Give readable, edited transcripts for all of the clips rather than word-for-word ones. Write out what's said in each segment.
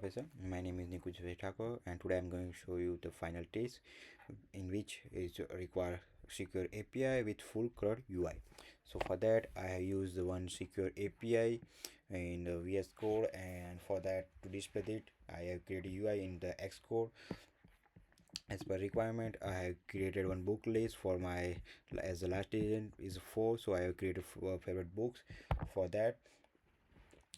Professor. My name is Nikunj Thakur, and today I'm going to show you the final test in which is require secure API with full CRUD UI. So for that, I have used the one secure API in the VS Code, and for that to display it, I have created UI in the Xcode. As per requirement, I have created one book list for my, as the last agent is 4, so I have created favorite books for that,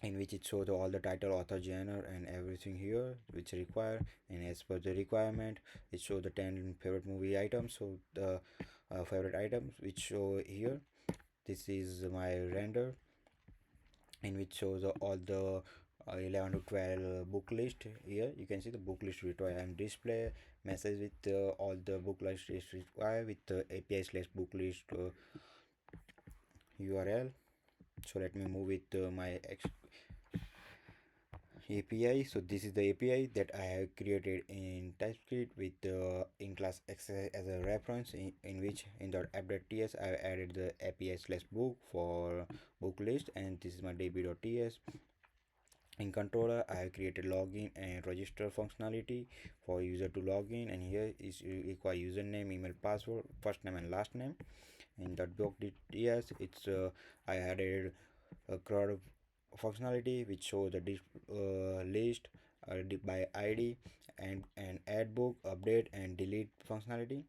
in which it shows all the title, author, genre, and everything here which require. And as per the requirement, it shows the 10 favorite movie items. So the favorite items which show here, this is my render, in which shows all the 11 to 12 book list. Here you can see the book list required and display message with all the book list is required with the API slash book list URL. So let me move with my API. So this is the API that I have created in TypeScript with in class X as a reference, in which in the app.ts I have added the API slash book for book list, and this is my db.ts. In controller, I have created login and register functionality for user to log in, and here is require username, email, password, first name and last name. In .ts, it's I added a CRUD functionality which shows the list by ID, and add book, update and delete functionality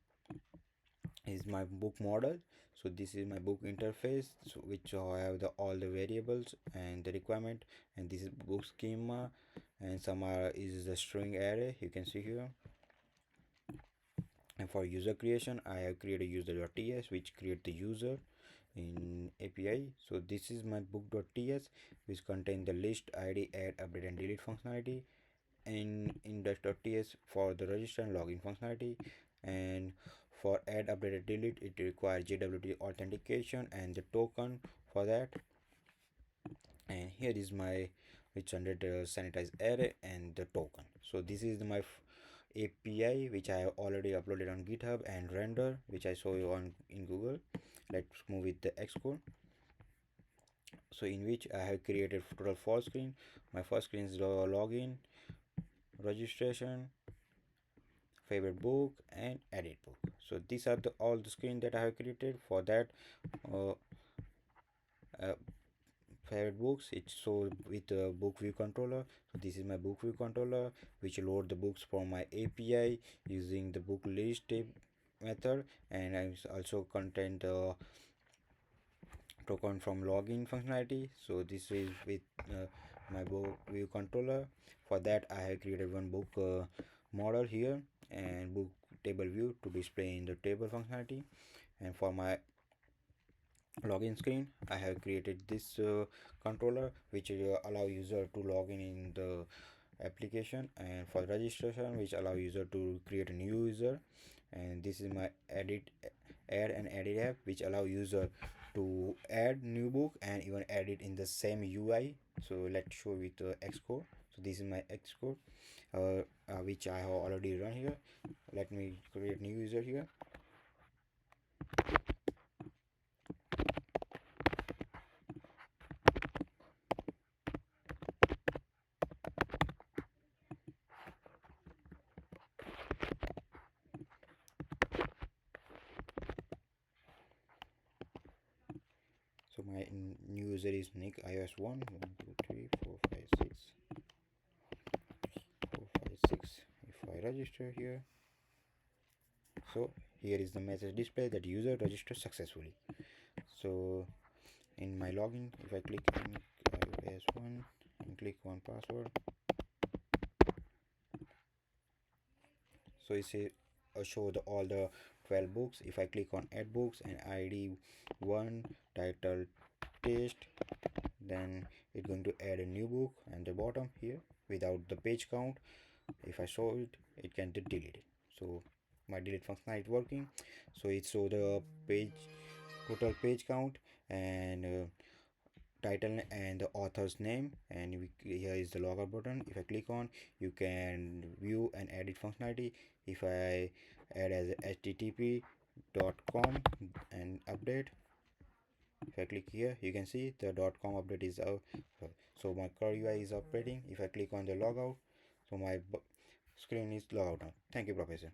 is my book model. So this is my book interface, so which I have the all the variables and the requirement, and this is book schema, and some are is the string array you can see here. And for user creation, I have created user.ts which create the user in API. So this is my book.ts which contain the list, ID, add, update and delete functionality, and index.ts for the register and login functionality. And for add, update and delete, it requires JWT authentication and the token for that. And here is my which under the sanitize array and the token. So this is my API which I have already uploaded on GitHub, and render which I show you on in Google. Let's move with the Xcode. So in which I have created total 4 screen. My first screen is login, registration, favorite book and edit book. So these are the all the screen that I have created for that. uh, uh, Favorite books, it's so with the book view controller. So this is my book view controller which load the books from my API using the book list method, and I also contain the token from login functionality. So this is with my book view controller. For that, I have created one book model here and book table view to display in the table functionality. And for my login screen, I have created this controller which allow user to log in the application, and for registration which allow user to create a new user. And this is my add and edit app which allow user to add new book and even add it in the same UI. So let's show with Xcode. So this is my Xcode which I have already run here. Let me create new user here. So my new user is Nick iOS 1 1 2 3 4 5 6 4 5 6. If I register here, so here is the message display that user registered successfully. So in my login, if I click on iOS 1 and click on password, so it say show the all the 12 books. If I click on add books and ID 1 title test, then it's going to add a new book and the bottom here without the page count. If I show it, it can delete it. So my delete function is working. So it show the page total page count and title and the author's name, and here is the logout button. If I click on, you can view and edit functionality. If I add as http.com and update, if I click here, you can see the .com update is out. So my core UI is operating. If I click on the logout, So my screen is logged out now. Thank you, Professor.